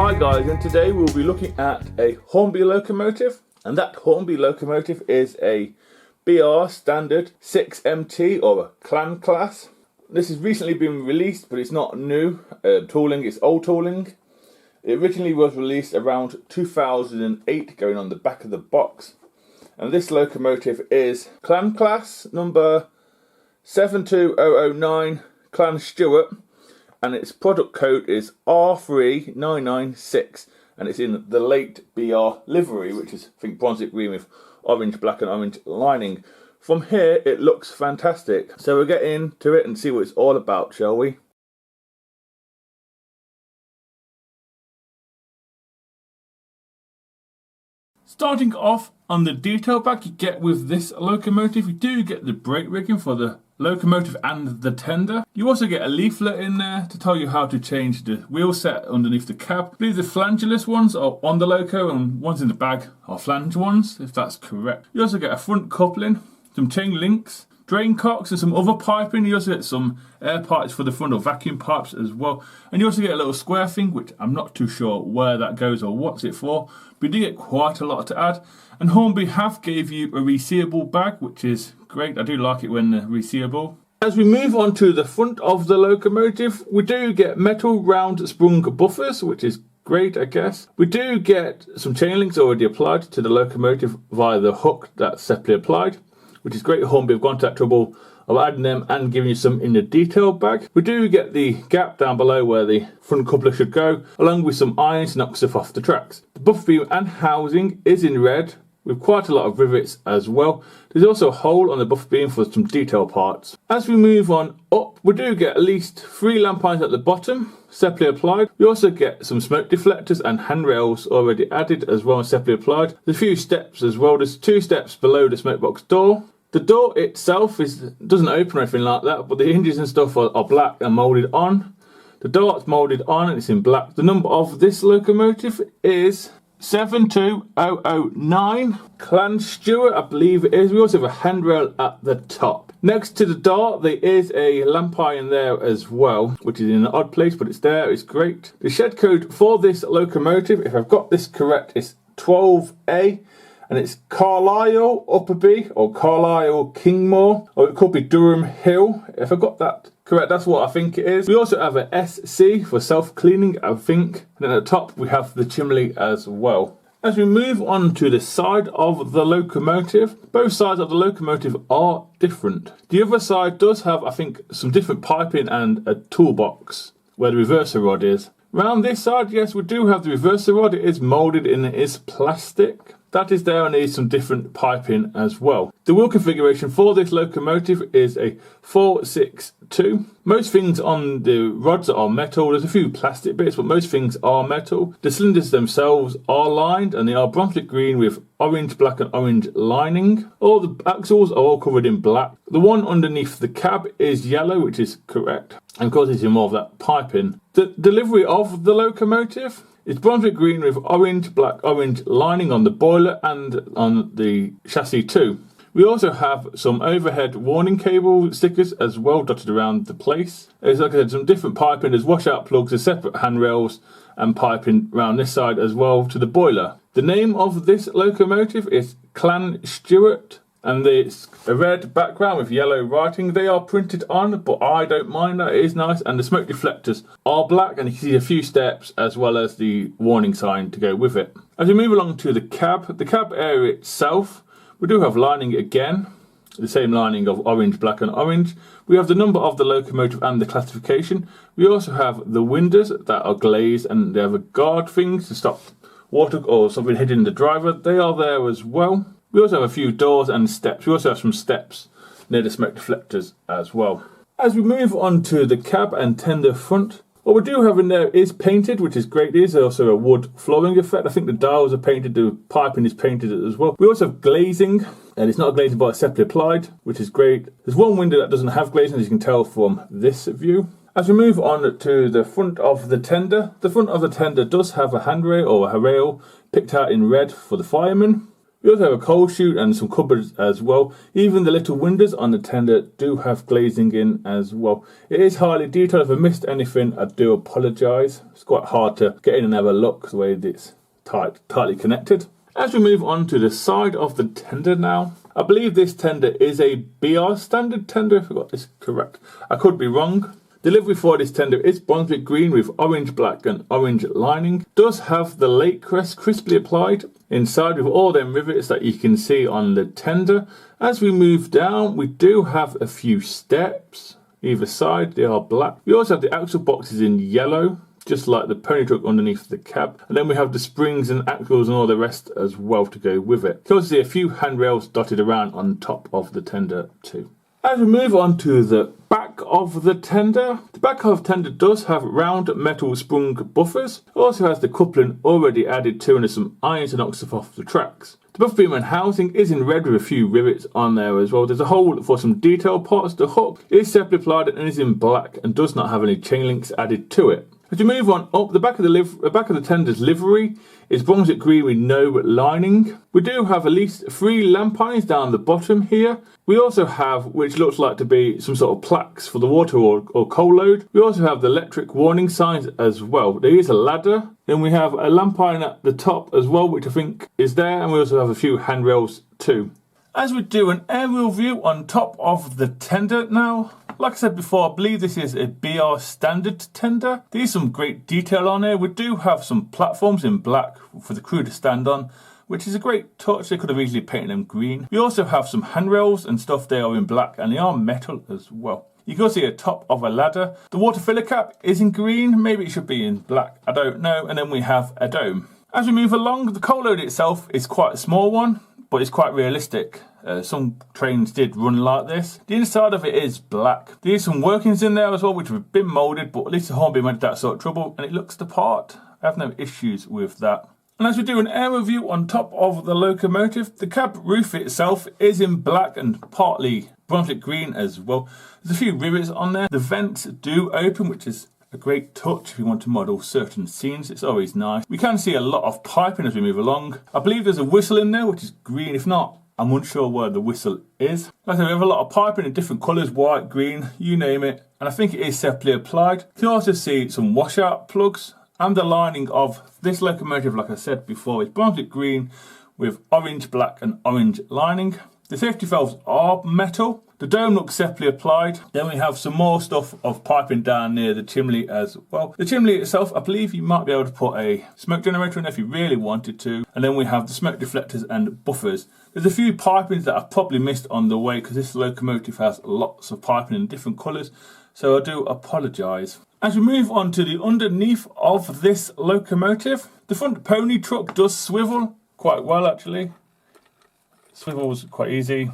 Hi guys, and today we'll be looking at a Hornby locomotive, and that Hornby locomotive is a BR standard 6MT or a clan class. This has recently been released, but it's not new tooling, it's old tooling. It originally was released around 2008, going on the back of the box. And this locomotive is clan class number 72009 clan Stewart. And its product code is R3996, and it's in the late BR livery, which is, I think, bronze green with orange, black and orange lining. From here, it looks fantastic. So we'll get into it and see what it's all about, shall we? Starting off on the detail bag you get with this locomotive, you do get the brake rigging for the locomotive and the tender. You also get a leaflet in there to tell you how to change the wheel set underneath the cab. I believe the flangeless ones are on the loco and ones in the bag are flange ones, if that's correct. You also get a front coupling, some chain links, drain cocks and some other piping. You also get some air pipes for the front, or vacuum pipes as well. And you also get a little square thing, which I'm not too sure where that goes or what's it for. But you do get quite a lot to add. And Hornby have gave you a resealable bag, which is great. I do like it when they're resealable. As we move on to the front of the locomotive, we do get metal round sprung buffers, which is great, I guess. We do get some chain links already applied to the locomotive via the hook that's separately applied, which is great. Hornby have gone to that trouble of adding them and giving you some in the detail bag. We do get the gap down below where the front coupler should go, along with some irons to knock stuff off the tracks. The buffer beam and housing is in red, with quite a lot of rivets as well. There's also a hole on the buffer beam for some detail parts. As we move on up, we do get at least 3 lamp irons at the bottom, separately applied. We also get some smoke deflectors and handrails already added as well, separately applied. There's a few steps as well. There's 2 steps below the smoke box door. The door itself doesn't open or anything like that, but the hinges and stuff are black and moulded on. The door's moulded on and it's in black. The number of this locomotive is 72009 clan Stewart, I believe it is. We also have a handrail at the top. Next to the door there is a lamp iron there as well, which is in an odd place, but it's there. It's great. The shed code for this locomotive, if I've got this correct, is 12A. And it's Carlisle Upperby or Carlisle Kingmore, or it could be Durham Hill. If I got that correct, that's what I think it is. We also have a SC for self-cleaning, I think. And then at the top we have the chimney as well. As we move on to the side of the locomotive, both sides of the locomotive are different. The other side does have, I think, some different piping and a toolbox where the reverser rod is. Round this side, yes, we do have the reverser rod. It is moulded and it is plastic. That is there, and needs some different piping as well. The wheel configuration for this locomotive is a 462. Most things on the rods are metal. There's a few plastic bits, but most things are metal. The cylinders themselves are lined, and they are bronze green with orange, black and orange lining. All the axles are all covered in black. The one underneath the cab is yellow, which is correct. And of course, it's in more of that piping. The delivery of the locomotive, it's bronze green with orange, black, orange lining on the boiler and on the chassis too. We also have some overhead warning cable stickers as well dotted around the place. There's, like I said, some different piping. There's washout plugs, there's separate handrails and piping around this side as well to the boiler. The name of this locomotive is Clan Stewart, and it's a red background with yellow writing. They are printed on, but I don't mind that. It is nice. And the smoke deflectors are black, and you can see a few steps as well as the warning sign to go with it. As we move along to the cab area itself, we do have lining again, the same lining of orange, black and orange. We have the number of the locomotive and the classification. We also have the windows that are glazed, and they have a guard thing to stop water or something hitting the driver. They are there as well. We also have a few doors and steps. We also have some steps near the smoke deflectors as well. As we move on to the cab and tender front, what we do have in there is painted, which is great. There is also a wood flooring effect. I think the dials are painted, the piping is painted as well. We also have glazing, and it's not glazing but it's separately applied, which is great. There's one window that doesn't have glazing, as you can tell from this view. As we move on to the front of the tender does have a handrail or a rail picked out in red for the fireman. We also have a coal chute and some cupboards as well. Even the little windows on the tender do have glazing in as well. It is highly detailed. If I missed anything, I do apologise. It's quite hard to get in and have a look the way it's tightly connected. As we move on to the side of the tender now, I believe this tender is a BR standard tender, if I got this correct. I could be wrong. Delivery for this tender is Brunswick green with orange, black and orange lining. Does have the lake crest crisply applied inside with all them rivets that you can see on the tender. As we move down, we do have a few steps either side. They are black. We also have the axle boxes in yellow, just like the pony truck underneath the cab. And then we have the springs and axles and all the rest as well to go with it. You can also see a few handrails dotted around on top of the tender too. As we move on to the back of the tender does have round metal sprung buffers. It also has the coupling already added to, and there's some irons to knock stuff off the tracks. The buffer beam and housing is in red with a few rivets on there as well. There's a hole for some detail parts. The hook is separately applied and is in black and does not have any chain links added to it. As you move on up, the back of the tender's livery is Brunswick green with no lining. We do have at least 3 lamp irons down the bottom here. We also have, which looks like to be some sort of plaques for the water or coal load. We also have the electric warning signs as well. There is a ladder. Then we have a lamp iron at the top as well, which I think is there. And we also have a few handrails too. As we do an aerial view on top of the tender now, like I said before, I believe this is a BR standard tender. There's some great detail on here. We do have some platforms in black for the crew to stand on, which is a great touch. They could have easily painted them green. We also have some handrails and stuff. They are in black and they are metal as well. You can see a top of a ladder. The water filler cap is in green. Maybe it should be in black. I don't know. And then we have a dome. As we move along, the coal load itself is quite a small one, but it's quite realistic. Some trains did run like this. The inside of it is black. There's some workings in there as well, which have been moulded, but at least the Hornby went that sort of trouble, and it looks the part. I have no issues with that. And as we do an aerial view on top of the locomotive, the cab roof itself is in black and partly Brunswick green as well. There's a few rivets on there. The vents do open, which is a great touch if you want to model certain scenes. It's always nice. We can see a lot of piping as we move along. I believe there's a whistle in there, which is green. If not, I'm unsure where the whistle is. Like I said, we have a lot of piping in different colours, white, green, you name it. And I think it is separately applied. You can also see some washout plugs. And the lining of this locomotive, like I said before, is Brunswick green with orange, black and orange lining. The safety valves are metal. The dome looks separately applied. Then we have some more stuff of piping down near the chimney as well. The chimney itself, I believe you might be able to put a smoke generator in there if you really wanted to. And then we have the smoke deflectors and buffers. There's a few pipings that I've probably missed on the way because this locomotive has lots of piping in different colours. So I do apologise. As we move on to the underneath of this locomotive, the front pony truck does swivel quite well actually. Swivels quite easy.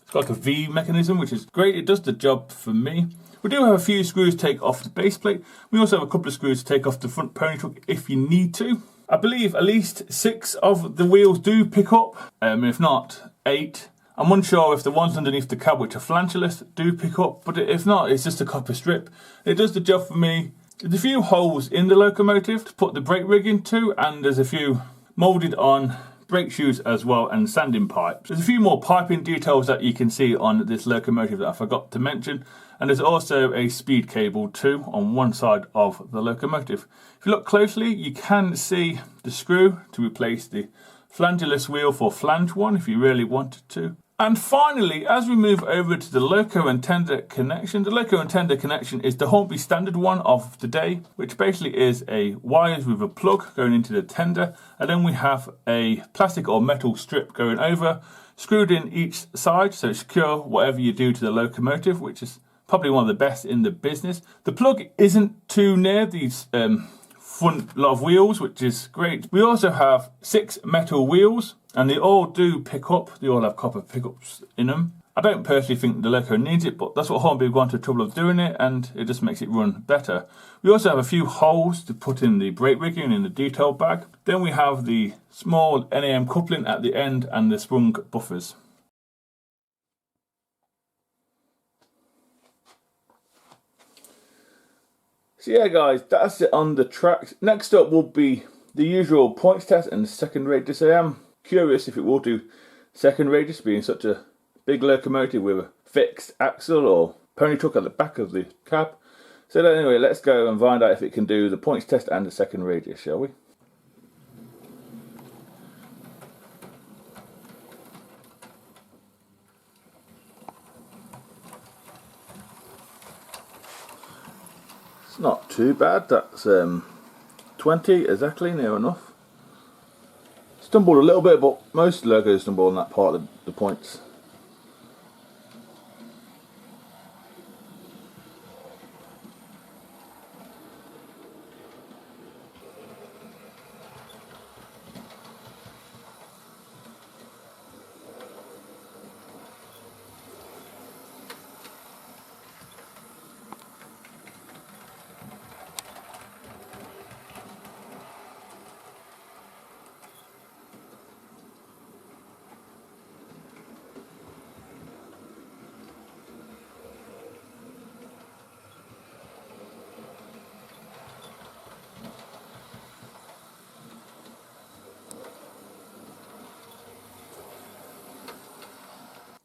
It's got like a V mechanism, which is great. It does the job for me. We do have a few screws to take off the base plate. We also have a couple of screws to take off the front pony truck if you need to. I believe at least 6 of the wheels do pick up, if not 8. I'm unsure if the ones underneath the cab, which are flangeless, do pick up, but if not, it's just a copper strip. It does the job for me. There's a few holes in the locomotive to put the brake rig into, and there's a few moulded on brake shoes as well, and sanding pipes. There's a few more piping details that you can see on this locomotive that I forgot to mention, and there's also a speed cable too on one side of the locomotive. If you look closely, you can see the screw to replace the flangeless wheel for flange one if you really wanted to. And finally, as we move over to the loco and tender connection, the loco and tender connection is the Hornby standard one of the day, which basically is a wires with a plug going into the tender, and then we have a plastic or metal strip going over, screwed in each side, so secure whatever you do to the locomotive, which is probably one of the best in the business. The plug isn't too near these front lot of wheels, which is great. We also have 6 metal wheels, and they all do pick up. They all have copper pickups in them. I don't personally think the loco needs it, but that's what Hornby have gone to the trouble of doing it, and it just makes it run better. We also have a few holes to put in the brake rigging in the detail bag. Then we have the small NAM coupling at the end and the sprung buffers. So yeah guys, that's it on the tracks. Next up will be the usual points test and second rate disc. I am curious if it will do second radius, being such a big locomotive with a fixed axle or pony truck at the back of the cab. So anyway, let's go and find out if it can do the points test and the second radius, shall we? It's not too bad. That's 20 exactly, near enough. Stumbled a little bit, but most logos stumble on that part of the points.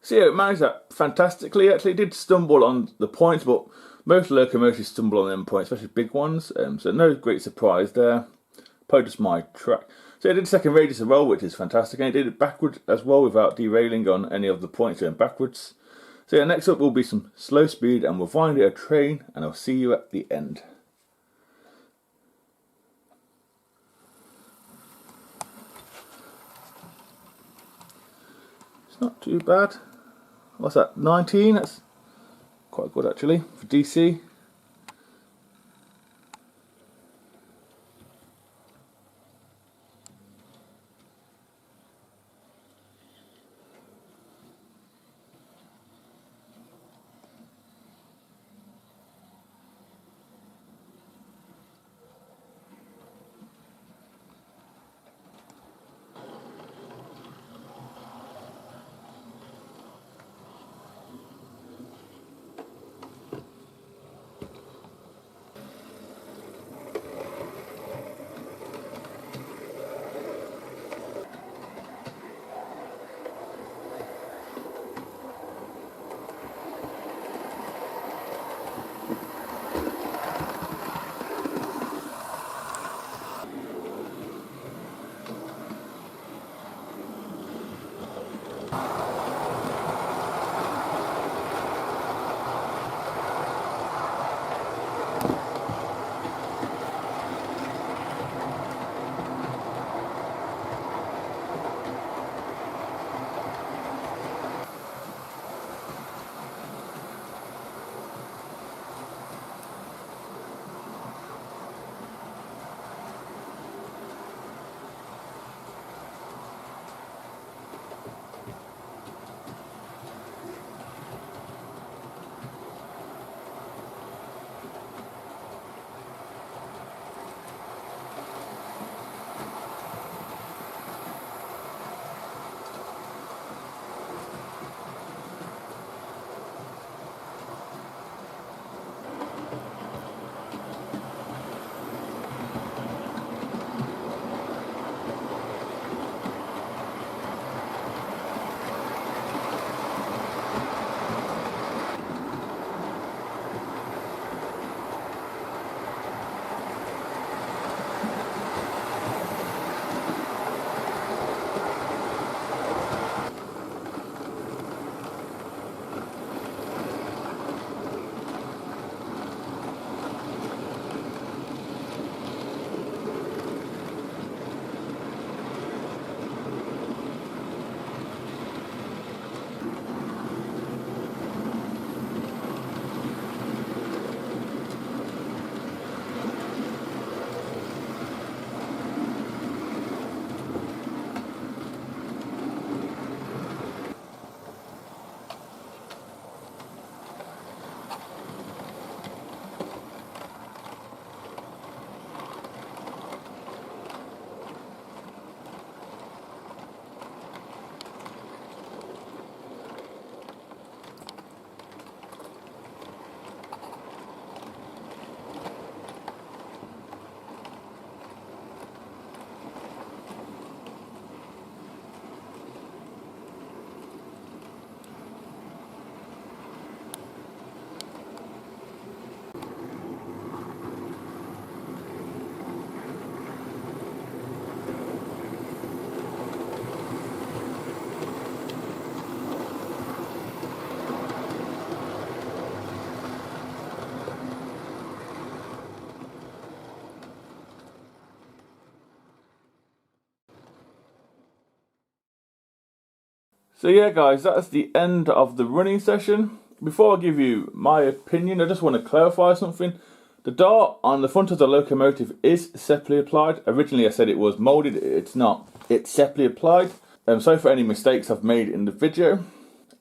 So yeah, it managed that fantastically. Actually, it did stumble on the points, but most locomotives stumble on them points, especially big ones. So no great surprise there. Probably just my track. So it did second radius as well, which is fantastic, and it did it backwards as well without derailing on any of the points going backwards. So yeah, next up will be some slow speed, and we'll find it a train, and I'll see you at the end. It's not too bad. What's that, 19? That's quite good actually for DC. So yeah guys, that's the end of the running session. Before I give you my opinion, I just want to clarify something. The dart on the front of the Locomotive is separately applied. Originally I said it was moulded, it's not. It's separately applied. Sorry for any mistakes I've made in the video.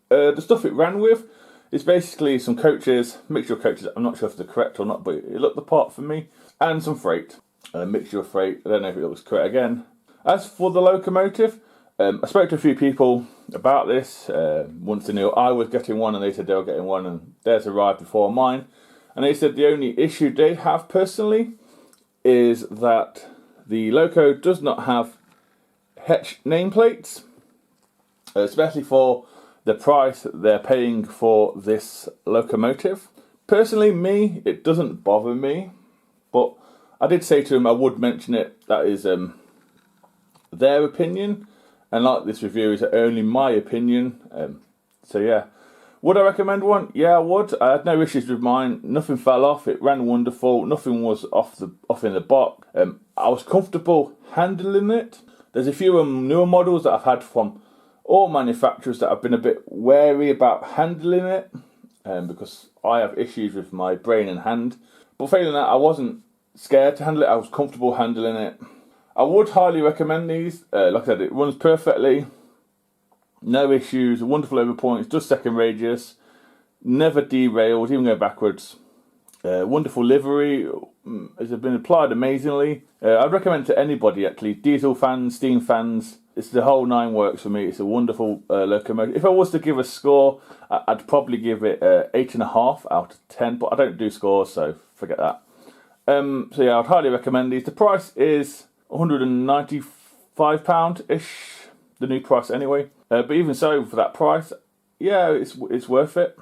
The stuff it ran with is basically some coaches, mixture of coaches, I'm not sure if they're correct or not, but it looked the part for me, and some freight. A mixture of freight, I don't know if it looks correct again. As for the Locomotive, I spoke to a few people about this. Once they knew I was getting one and they said they were getting one, and theirs arrived before mine. And they said the only issue they have personally is that the Loco does not have Hetch nameplates, especially for the price that they're paying for this Locomotive. Personally, it doesn't bother me, but I did say to them I would mention it. That is their opinion, and like this review is only my opinion. So yeah. Would I recommend one? Yeah, I would. I had no issues with mine. Nothing fell off. It ran wonderful. Nothing was off in the box. I was comfortable handling it. There's a few newer models that I've had from all manufacturers that I've been a bit wary about handling it, because I have issues with my brain and hand. But failing that, I wasn't scared to handle it. I was comfortable handling it. I would highly recommend these. Like I said, it runs perfectly. No issues, wonderful over points, just second radius, never derailed, even go backwards. Wonderful livery, has been applied amazingly. I'd recommend to anybody actually, diesel fans, steam fans, it's the whole 9 works for me. It's a wonderful Locomotive. If I was to give a score, I'd probably give it 8.5 out of 10, but I don't do scores, so forget that. So yeah, I'd highly recommend these. The price is £195-ish, the new price anyway. But even so, for that price, yeah, it's worth it.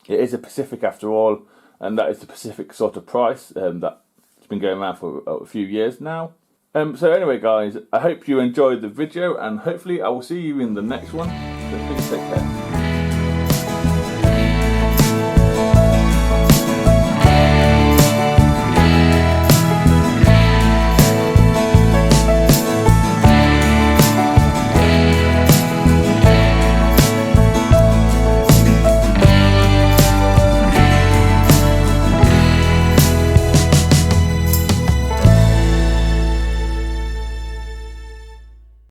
It is a Pacific after all, and that is the Pacific sort of price that's been going around for a few years now. So anyway guys, I hope you enjoyed the video, and hopefully I will see you in the next one. So please take care.